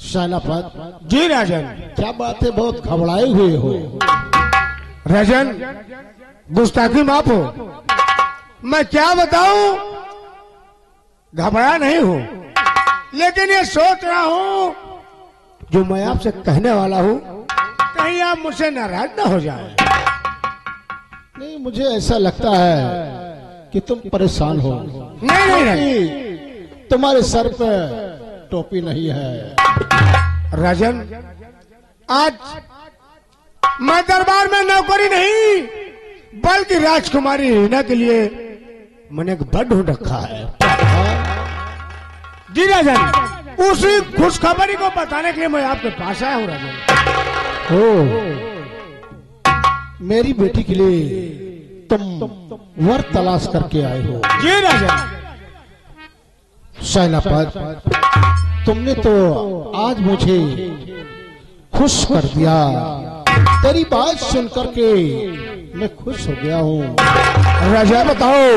सेनापति जी राजन। क्या बात है, बहुत घबराए हुए हो। राजन गुस्ताखी माफ हो, मैं क्या बताऊं, घबरा नहीं हूं, लेकिन ये सोच रहा हूं जो मैं आपसे कहने वाला हूं कहीं आप मुझसे नाराज ना हो जाए। नहीं, मुझे ऐसा लगता है कि तुम परेशान हो। नहीं नहीं तुम्हारे सर पे टोपी नहीं है। राजन, आज मैं दरबार में नौकरी नहीं बल्कि राजकुमारी रीना के लिए मैंने एक बड़ ढूंढ रखा है। जी राजन, उसी खुशखबरी को बताने के लिए मैं आपके पास आया हूँ राजन। ओ, मेरी बेटी के लिए तुम वर तलाश करके आए हो। जी राजन। सेनापति, तुमने तो आज मुझे खुश कर दिया। तेरी बात सुन करके मैं खुश हो गया हूँ। राजा बताओ,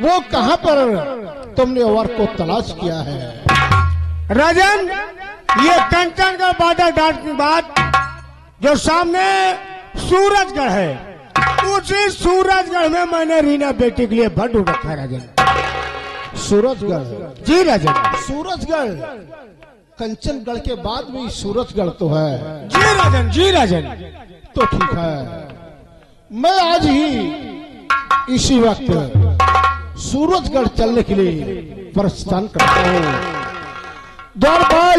वो कहाँ पर तुमने वर को तलाश किया है? राजन, ये कंचनगढ़ बाटा डाट की बात जो सामने सूरजगढ़ है, उसी सूरजगढ़ में मैंने रीना बेटी के लिए बड़ ढूंढ रखा है राजन। सूरजगढ़? जी राजन। सूरजगढ़, कंचनगढ़ के बाद भी सूरजगढ़ तो है। जी राजन। जी राजन। तो ठीक है, मैं आज ही इसी वक्त सूरजगढ़ चलने के लिए प्रस्थान करता हूँ। दरबार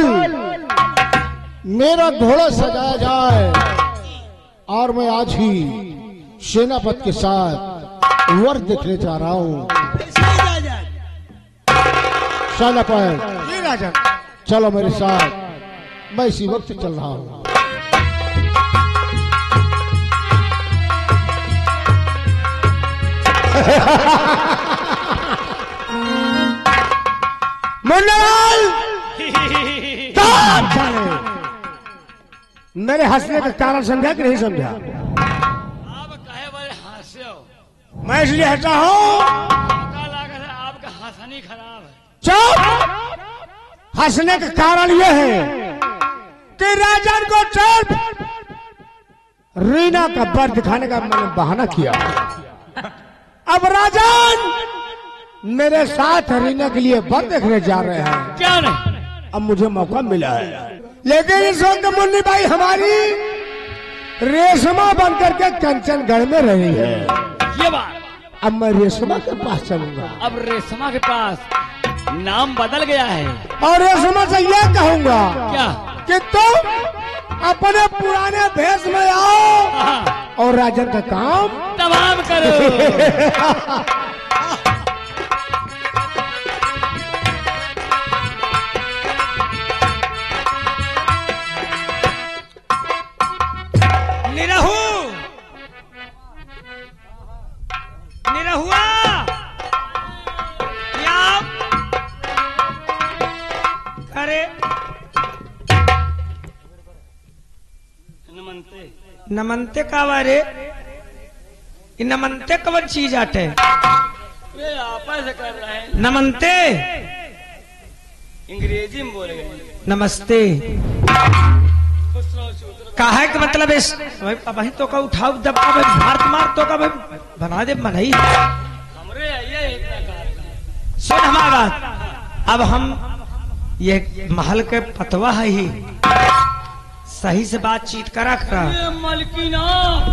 मेरा घोड़ा सजाया जाए और मैं आज ही सेनापति के साथ वर देखने जा रहा हूँ। सेनापति। जी राजन। चलो मेरे साथ, मैं इसी वक्त चल रहा हूँ। मुन्नालाल, मेरे हंसने का कारण समझा कि नहीं समझा? आप कहे बड़े हास्य हो, मैं इसलिए हंसा हूँ, आपका हंसनी खराब है। चुप। हंसने का कारण यह है कि राजन को सिर्फ रीना का बर दिखाने का मैंने बहाना किया। अब राजन मेरे साथ रीना के लिए बर देखने जा रहे हैं। क्या नहीं, अब मुझे मौका मिला है, लेकिन इस वक्त मुन्नी बाई हमारी रेशमा बनकर के कंचनगढ़ में रही है। ये बात अब मैं रेशमा के पास चलूंगा। अब रेशमा के पास नाम बदल गया है। और रेशमा से यह कहूंगा क्या? कि तुम अपने पुराने भेष में आओ और राजन का काम तमाम करो। निरहु, निरहुआ, क्या करे? नमन्ते। नमनते का बारे, नमनते कवन चीज आटे? वे आपस कर रहे हैं, नमनते अंग्रेजी में बोल गए। नमस्ते काहे के मतलब इस वही तो का उठाओ दबा भाई भारत मार तो का भाई बना दे मनई। हमरे ये इतना कार सुन हमारी बात, अब हम ये महल के पतवा है ही, सही से बातचीत करा करा। ये मलकिना,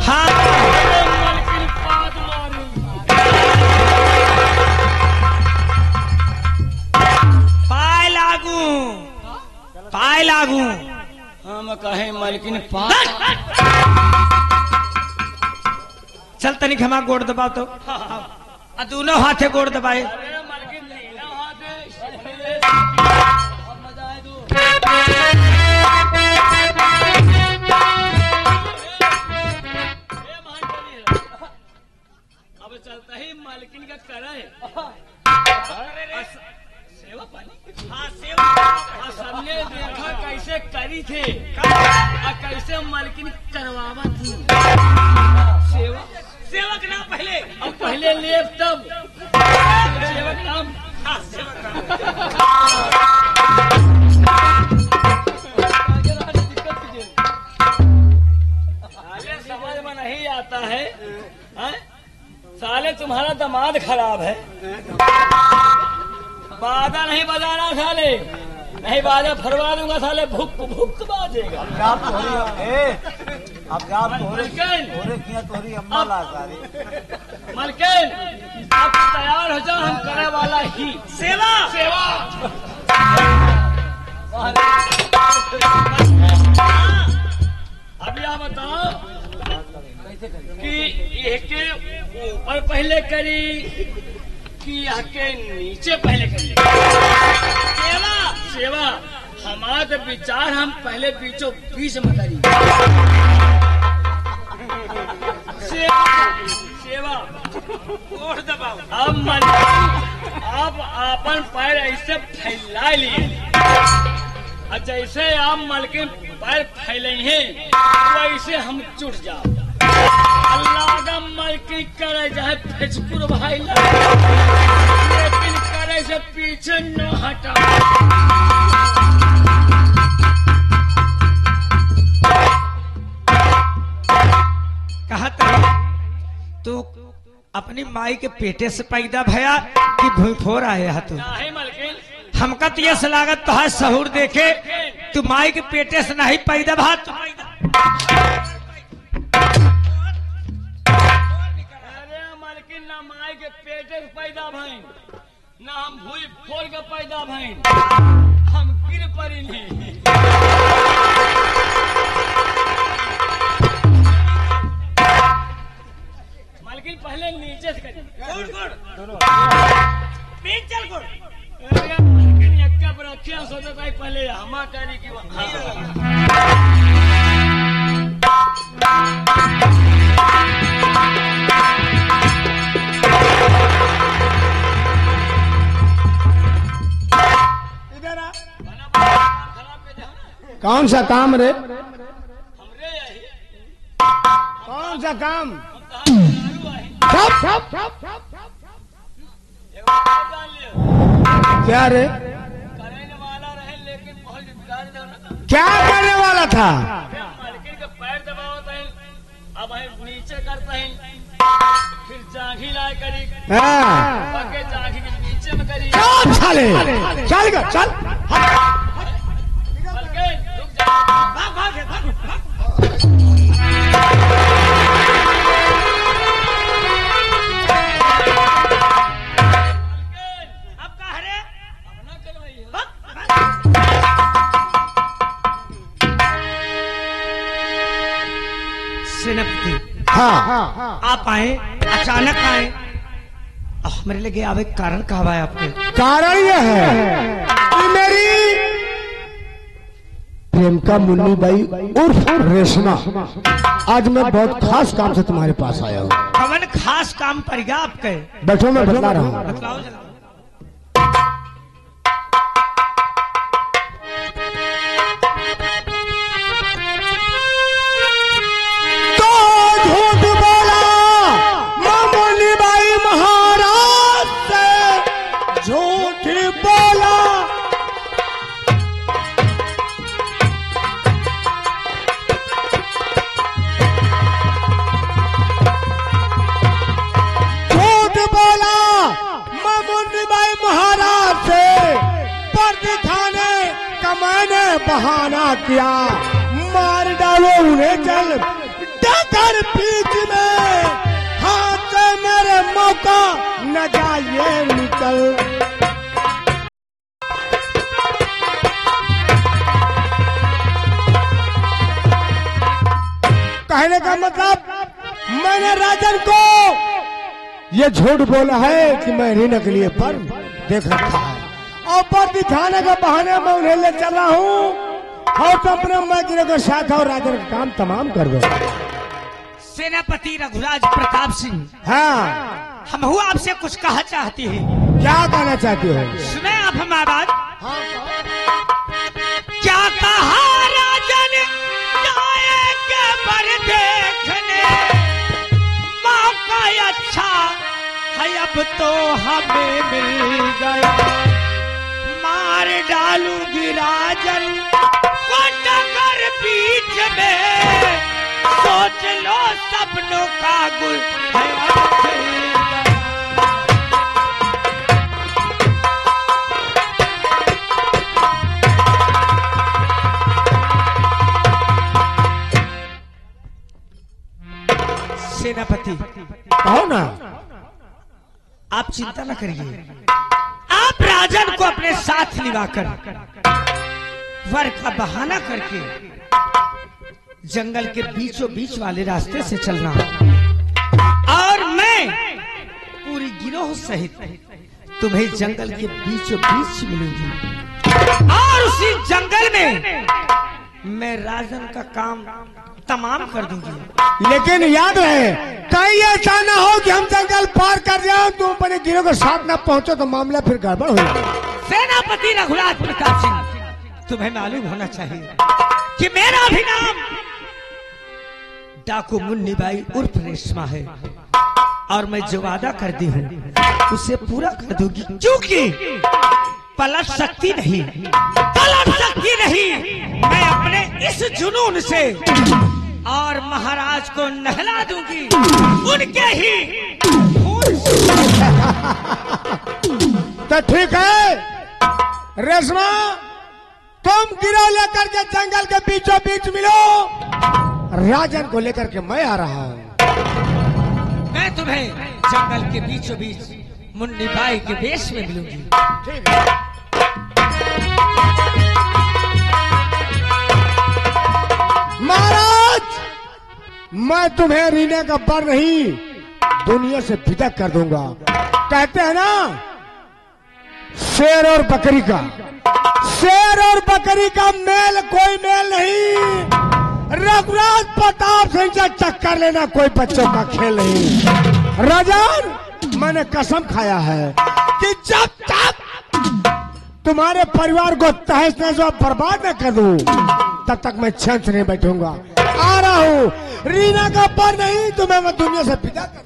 हाँ ये मलकिन पाद मारू। पाए लागू, पाए लागू। हम कहे मलकिन पाद। चल तनिक हमारा गोड़ दबाओ तो, दोनों हाथे गोड़ दबाए। अरे मलकिन नहीं ना हाथे। अब मजा आए दो। अब चलता ही मालकिन का करे सेवा पानी। हाँ सेवा। सबने देखा कैसे करी थे और कैसे मालकिन करवावा थी सेवा। सेवक नाम पहले और पहले लेप तब सेवक नाम। हाँ सेवक नाम। है, हैं? साले तुम्हारा दामाद खराब है, बाजा नहीं बजाना साले, नहीं बाजा फरवा दूंगा साले, भुक भुक बाजेगा। मलकिन आप तैयार हो जाओ, हम करने वाला ही सेवा सेवा। अभी आप बताओ कि एक ऊपर पहले करी कि के नीचे पहले करी सेवा सेवा। हमारा तो विचार हम पहले बीचों बीच में करी सेवा सेवा। और दबाओ अब अपन पैर ऐसे फैला लिए, जैसे आप मलकिन पैर फैले हैं वैसे हम चुट जाओ। अल्लाह का मलकी करे जाए फेजपुर भाई, लेकिन करे से पीछे न हटा। कहा तू अपनी माई के पेटे से पैदा भया कि भूफोर आए हा तू? नहीं मलकिन, हमका तो ये सलागत तो है सहूर देखे तू माई के पेटे से नहीं पैदा भा। अरे मलकिन ना माई के पेटे से पैदा भई, ना हम भूई फोड़ के पैदा भई, हम गिर पड़ी नहीं। मलकिन पहले नीचे से करी चल गुड़। मलकिन यक्का पर रखिया सोचा था पहले हमा करी की कौन सा काम रे? हमरे यही कौन सा काम? क्या रे? करने वाला रहे लेकिन बहुत बिगाड़ देना। क्या करने वाला था? मलकिन के पैर दबाओ तहिन, अब हम नीचे करते हैं, फिर जांघी लाए करी, पके जांघी के नीचे में करी। चल गया चल। मलकिन रुक जा, भाग भाग भाग। सेनापति हाँ आप आए, अचानक आए, हमारे लगे आवे कारण कहा है आपके? कारण यह है कि मेरी प्रेमिका मुन्नी बाई उर्फ रेशमा, आज मैं बहुत खास काम से तुम्हारे पास आया हूँ। कवन खास काम पर गया आपके? बैठो मैं बता रहा हूँ। बतलाओ जरा। बहाना किया, मार डालो उन्हें चल डगर बीच में, हाथ से मेरे मौका न जाइए निकल। कहने का मतलब मैंने राजन को ये झूठ बोला है कि मैं ऋण के लिए पर देख रखा है, और पर दिखाने के बहाने में उन्हें ले चल रहा हूँ, और तो अपने मजरे को साथ और राजन का काम तमाम कर दो। सेनापति रघुराज प्रताप सिंह, हाँ हम हुआ आपसे कुछ कहा चाहती है। क्या कहना चाहती हो? सुने आप हमारी बात। हाँ, क्या कहा राजन जाएंगे पर देखने, मौका अच्छा है अब तो हमें मिल गया, मार डालूंगी राजन को डगर बीच में, सोच लो सपनों का गुल सेनापति कहो ना। आप चिंता न करिए, आप राजन को अपने साथ लिवाकर वर का बहाना करके जंगल के बीचों बीच वाले रास्ते से चलना और मैं पूरी गिरोह सहित तुम्हें जंगल के बीचों बीच मिलूंगी और उसी जंगल में मैं राजन का काम तमाम कर दूंगी। लेकिन याद रहे कहीं ऐसा ना हो कि हम जंगल पार कर जाओ तुम अपने गिरोह के साथ न पहुंचो तो मामला फिर गड़बड़ हो जाए। सेनापति रघुराज प्रताप सिंह, तुम्हें मालूम होना चाहिए कि मेरा भी नाम डाकू मुन्नी बाई उर्फ रेशमा है और मैं जो वादा कर दी हूँ उसे पूरा कर दूंगी, क्योंकि पलट सकती नहीं मैं अपने इस जुनून से और महाराज को नहला दूंगी उनके ही खून से। तो ठीक है रेशमा, तुम गिरोह लेकर के जंगल के बीचों बीच मिलो, राजन को लेकर के मैं आ रहा हूँ। मैं तुम्हें जंगल के बीचों बीच मुन्नी बाई के वेश में मिलूंगी। ठीक है। महाराज, मैं तुम्हें रीने का बर नहीं दुनिया से विदा कर दूंगा। कहते हैं ना शेर और बकरी का मेल कोई मेल नहीं। रघुराज प्रताप सिंह से चक्कर लेना कोई बच्चों का खेल नहीं। राजन, मैंने कसम खाया है कि जब तक तुम्हारे परिवार को तहस नहस बर्बाद न कर दूं तब तक मैं चैन से नहीं बैठूंगा। आ रहा हूँ, रीना का पर नहीं तुम्हें मैं दुनिया से विदा कर।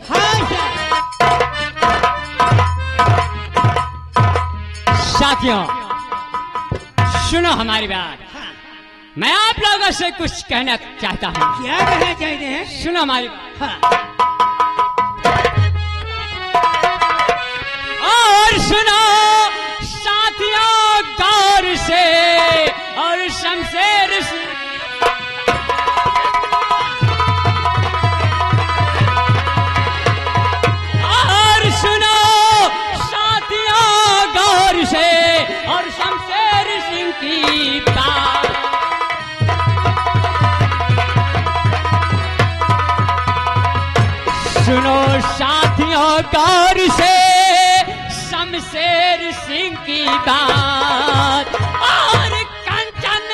साथियों सुनो हमारी बात, मैं आप लोगों से कुछ कहना चाहता हूँ। क्या कहना चाहते हैं? सुनो हमारी और सुनो साथियों गौर से और शमशेर से और सुनो साथियों गौर से और शमशेर सिंह की बात। सुनो साथियों गौर से शमशेर सिंह की बात और कंचन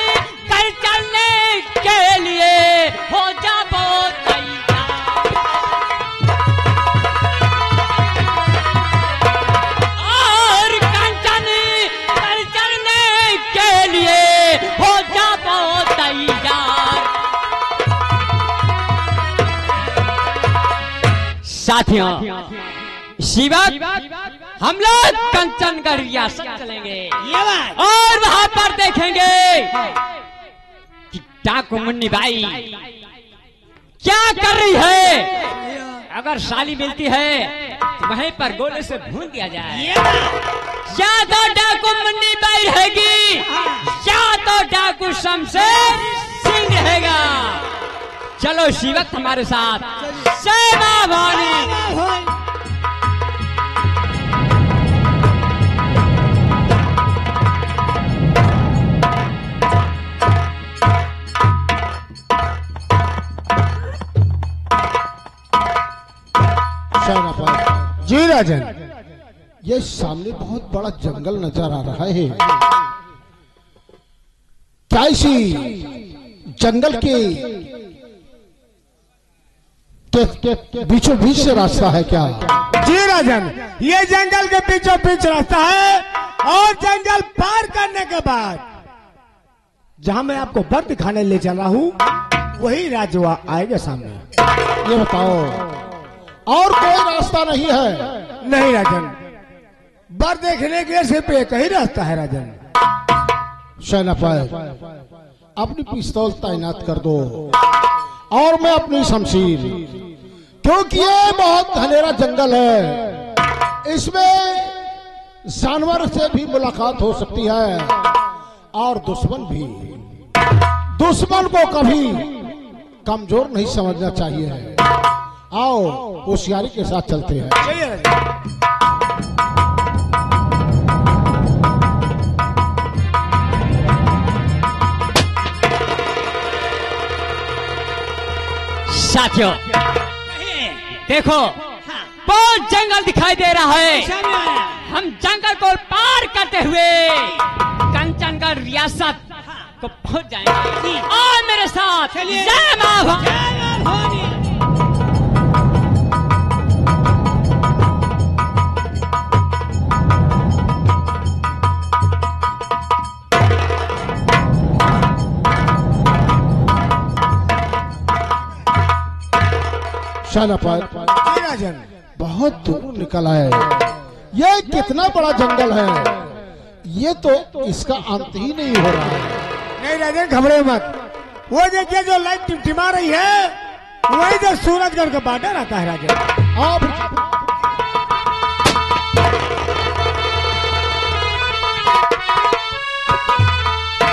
कर चलने के लिए हो जाओ तैयार और कंचन कर चलने के लिए हो जाओ तैयार। साथियों शिवक हम लोग कंचनगढ़ रियासत चलेंगे और वहां पर देखेंगे कि डाकू मुन्नी बाई क्या कर रही है। अगर साली मिलती है तो वहीं पर गोले से भून दिया जाए। या तो डाकू मुन्नी बाई रहेगी या तो डाकू शमशेर सिंह रहेगा। चलो शिवक हमारे साथ। सेवा भानी जी राजन, ये सामने बहुत बड़ा जंगल नजर आ रहा है। क्या इसी जंगल के बीचों बीच से रास्ता है क्या? जी राजन, ये जंगल के बीचों बीच रास्ता है और जंगल पार करने के बाद जहां मैं आपको बर दिखाने ले चल रहा हूँ वही राजवा आएगा सामने। ये बताओ और कोई रास्ता नहीं है? नहीं राजन, बर देखने के लिए सिर्फ एक ही रास्ता है राजन। सेनापति अपनी पिस्तौल तैनात कर दो और मैं अपनी शमशीर, क्योंकि ये बहुत घनेरा जंगल है, इसमें जानवर से भी मुलाकात हो सकती है और दुश्मन भी। दुश्मन को कभी कमजोर नहीं समझना चाहिए। आओ होशियारी के साथ चलते हैं। साथियों देखो, बहुत जंगल दिखाई दे रहा है। हम जंगल को पार करते हुए कंचनगढ़ रियासत को पहुंच जाएंगे। और मेरे साथ जय मां भवानी। सेनापति राजन, बहुत दूर निकल आए। ये कितना बड़ा जंगल है, ये तो इसका अंत ही नहीं हो रहा है। नहीं राजन, घबरे मत। वो देखिए जो लाइट टिमटिमा रही है, वही जो सूरजगढ़ का बॉर्डर आता है राजन। अब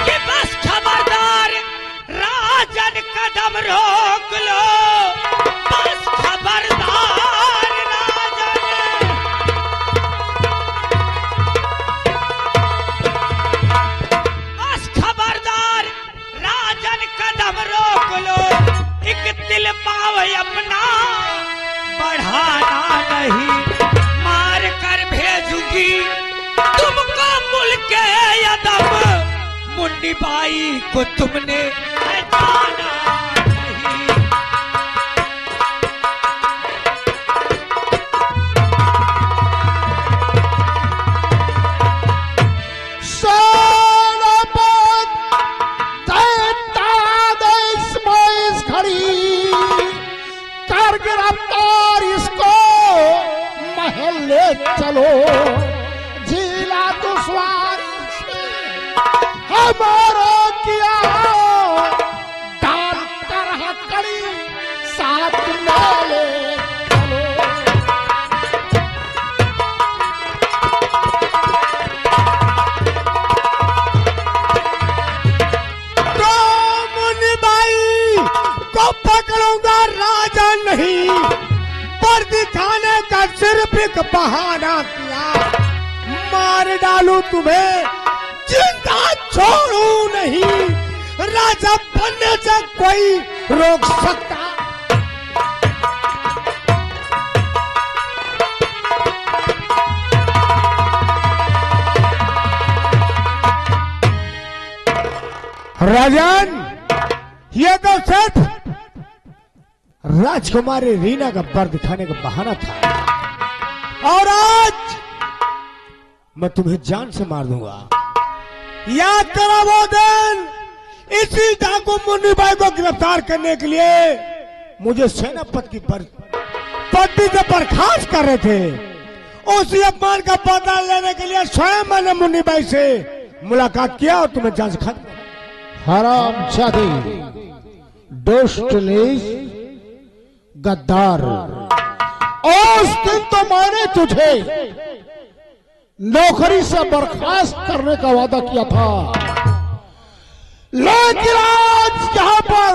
कि बस खबरदार, राजन कदम रोक लो। बस खबरदार राजन, बस खबरदार राजन कदम रोक लो। एक तिल पाव अपना बढ़ाना नहीं, मार कर भेजूंगी तुमको मुल्क यदम। मुंडी बाई को तुमने पहचाना नहीं। गिरफ्तार इसको महल ले चलो। जिला दुश्वार हमारा किया डॉक्टर हथकड़ी साथ में ले चलो। तो मुन्नी बाई को पकड़ूंगा राजा नहीं, पर दिखाने का सिर्फ एक बहाना किया। मार डालू तुम्हें, जिंदा छोड़ू नहीं। राजा बनने से कोई रोक सकता? राजन, ये तो सिर्फ राजकुमारी रीना का बर दिखाने का बहाना था, और आज मैं तुम्हें जान से मार दूंगा। याद करो वो दिन, इसी डाकू मुन्नी बाई को गिरफ्तार करने के लिए मुझे सेनापति की पदवी से बर्खास्त कर रहे थे। उसी अपमान का बदला लेने के लिए स्वयं मैंने मुन्नी बाई से मुलाकात किया और तुम्हें जान से खत्म। हरामजादी, दुष्ट नीच, गद्दार, उस दिन तो मैंने तुझे नौकरी से बर्खास्त करने का वादा किया था, लेकिन आज यहां पर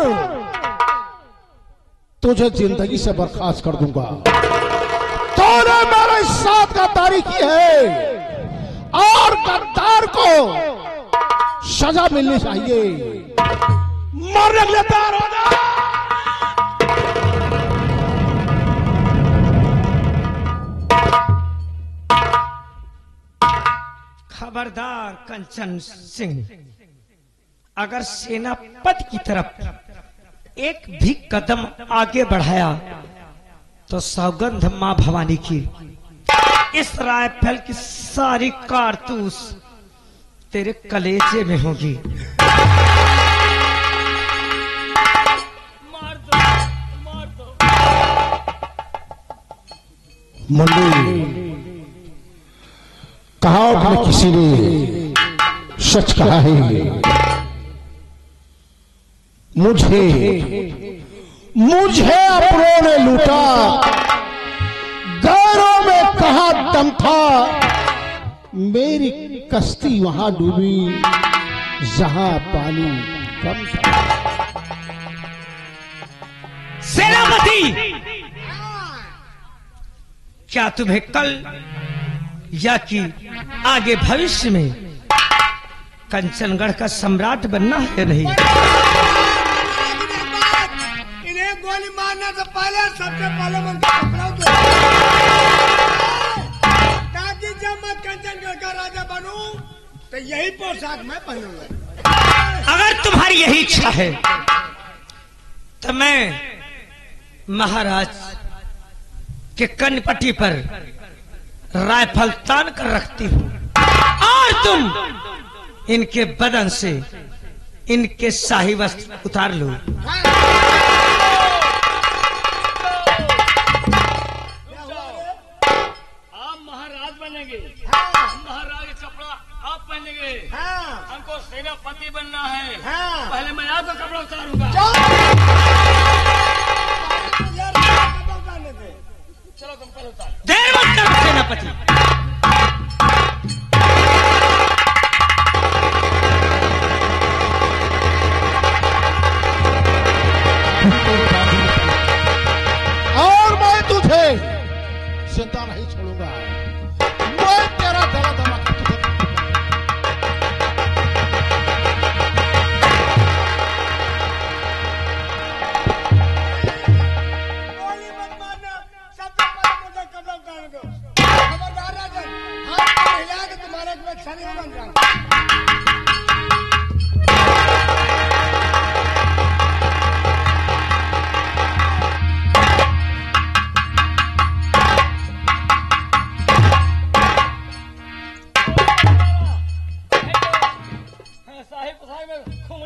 तुझे जिंदगी से बर्खास्त कर दूंगा। तूने मेरे साथ गद्दारी की है और गद्दार को सजा मिलनी चाहिए। मरने के लिए तैयार हो जा। खबरदार कंचन सिंह, अगर सेनापति की तरफ एक भी कदम आगे बढ़ाया तो सौगंध मां भवानी की, इस राइफल की सारी कारतूस तेरे कलेजे में होगी। मुन्नी, कहा आपने किसी ने सच कहा है। मुझे मुझे अपनों ने लूटा, गैरों में कहा दम था, मेरी कश्ती वहां डूबी जहां पानी कम था। सेनापति, क्या तुम्हें कल या कि आगे भविष्य में कंचनगढ़ का सम्राट बनना है? नहीं, इन्हें गोली मारने से पहले सबसे पहले मैं कपड़ा दो, ताकि जब मैं कंचनगढ़ का राजा बनूं तो यही पोशाक मैं पहनूंगा। अगर तुम्हारी यही इच्छा है तो मैं महाराज के कनपट्टी पर राइफल तान कर रखती हूँ और तुम इनके बदन से इनके शाही वस्त्र उतार लो। आप महाराज बनेंगे, महाराज का कपड़ा आप पहनेंगे, हमको सेनापति बनना है। पहले मैं आपका कपड़ा उतारूंगा। चलो तुम पहले उतार। देर मत करो सेनापति। और मैं तुझे चिंता नहीं छोड़ूंगा। मैं तेरा गला दबा कर तुझे गोली मत मारना, सबसे पहले मुझे कपड़ा उतारने दो। खबरदार राजन, हाथ को हिला के तुम्हारे मैं छनी बन जाऊं। साहिब साहिब में खून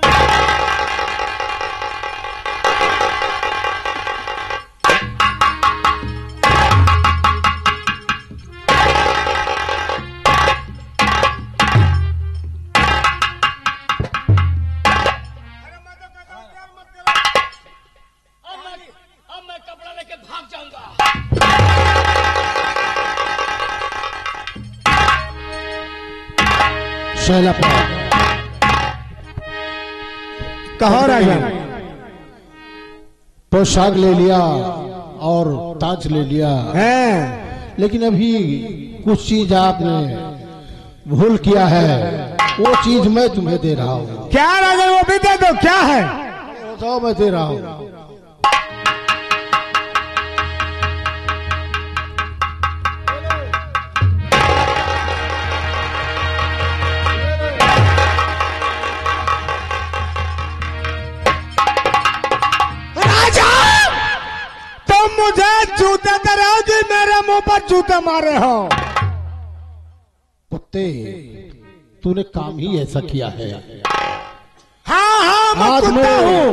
अब मैं कपड़ा लेके भाग जाऊंगा। शैलापति, कहो राजन। पोशाक ले लिया और ताज ले लिया हैं, लेकिन अभी कुछ चीज आपने भूल किया है, वो चीज मैं तुम्हें दे रहा हूँ। क्या राजन? वो भी दे दो। क्या है? तो मैं दे रहा हूँ। तुम मुझे जूते दे रहे हो कि मेरे मुंह पर जूते मारे हो? कुत्ते, तूने काम ही ऐसा किया है। हाँ, मैं आज कुत्ता मैं हूँ।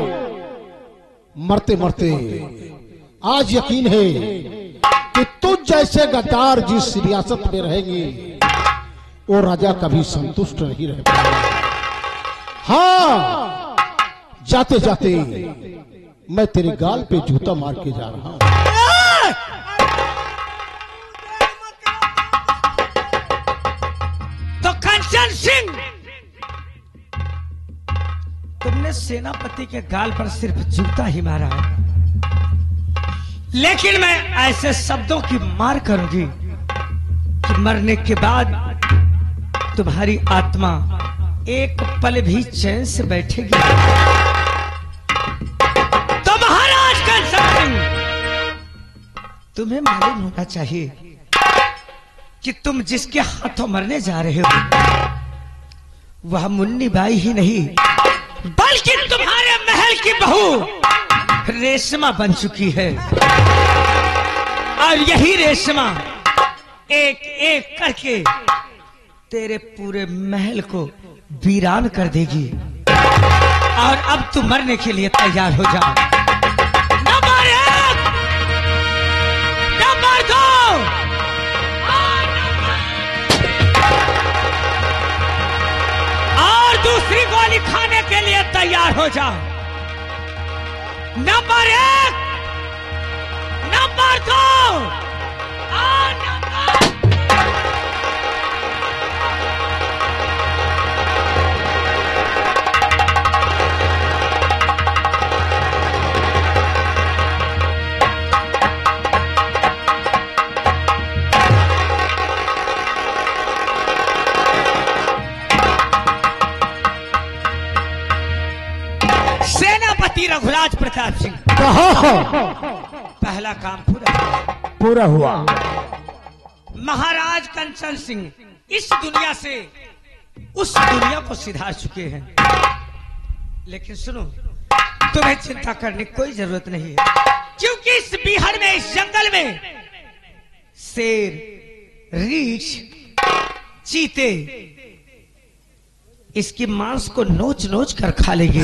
मरते मरते आज यकीन है कि तुझ जैसे गद्दार जिस रियासत में रहेंगे वो राजा कभी संतुष्ट नहीं रह पाएगा। हाँ, जाते जाते मैं तेरे गाल पे जूता मार के जा रहा हूं। तो कंचन सिंह, तुमने सेनापति के गाल पर सिर्फ जूता ही मारा है, लेकिन मैं ऐसे शब्दों की मार करूंगी कि मरने के बाद तुम्हारी आत्मा एक पल भी चैन से बैठेगी। तो महाराज कंचन सिंह, तुम्हें मालूम होना चाहिए कि तुम जिसके हाथों मरने जा रहे हो वह मुन्नी बाई ही नहीं बल्कि तुम्हारे महल की बहू रेशमा बन चुकी है। और यही रेशमा एक एक करके तेरे पूरे महल को वीरान कर देगी। और अब तू मरने के लिए तैयार हो जा। नंबर 1, नंबर 2 और दूसरी गोली खाने के लिए तैयार हो जा। नंबर 1 मार दो। सेनापति रघुराज प्रताप सिंह, पहला काम पूरा हुआ। महाराज कंचन सिंह इस दुनिया से उस दुनिया को सिधार चुके हैं। लेकिन सुनो, तुम्हें चिंता करने की कोई जरूरत नहीं है, क्योंकि इस बिहार में, इस जंगल में शेर, रीछ, चीते इसके मांस को नोच नोच कर खा लेंगे।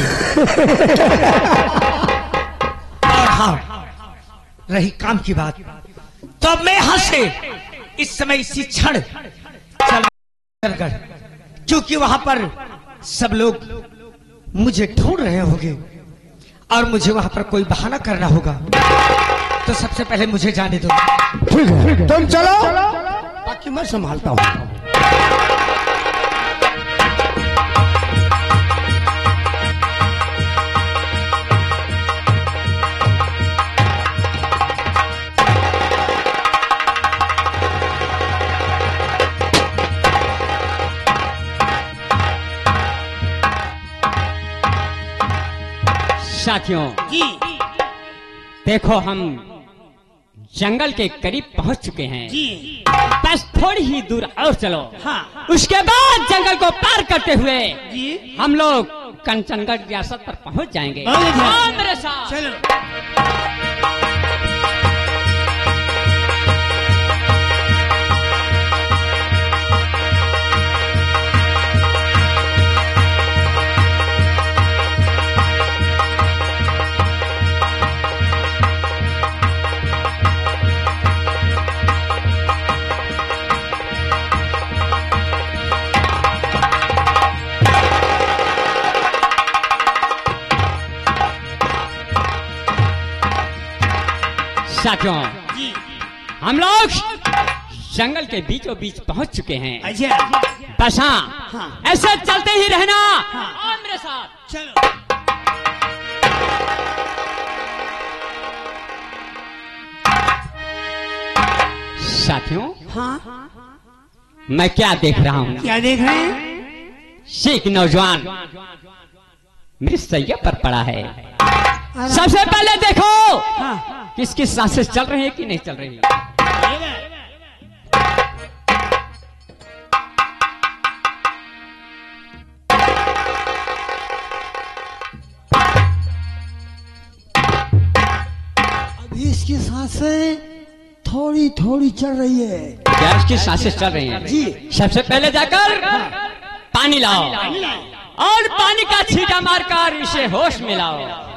और हाँ, रही काम की बात, तो अब मैं यहां से इस समय इसी क्षण चल, क्योंकि वहां पर सब लोग मुझे ढूंढ रहे होंगे और मुझे वहां पर कोई बहाना करना होगा। तो सबसे पहले मुझे जाने दो। ठीक है, तुम चलो, बाकी मैं संभालता हूँ। साथियों जी, देखो हम जंगल के करीब पहुंच चुके हैं जी, बस थोड़ी ही दूर और चलो। हाँ, उसके बाद जंगल को पार करते हुए जी, हम लोग कंचनगढ़ रियासत पर पहुंच जाएंगे। बहुत अच्छा। हाँ, मेरे साथ चलो। साथियों जी, हम लोग जंगल के बीचों बीच पहुंच चुके हैं। अच्छा, बस हाँ, ऐसे चलते ही रहना। और मेरे साथ चलो। साथियों, हाँ, मैं क्या देख रहा हूँ? क्या देख रहे हैं? शेख नौजवान मेरे सैया पर पड़ा है। सबसे पहले देखो किसकी सांसें चल रही है कि नहीं चल रही। अभी इसकी सांसें थोड़ी थोड़ी चल रही है। क्या उसकी सांसें चल रही हैं? जी। सबसे पहले जाकर पानी लाओ और पानी का छींटा मारकर इसे होश में लाओ।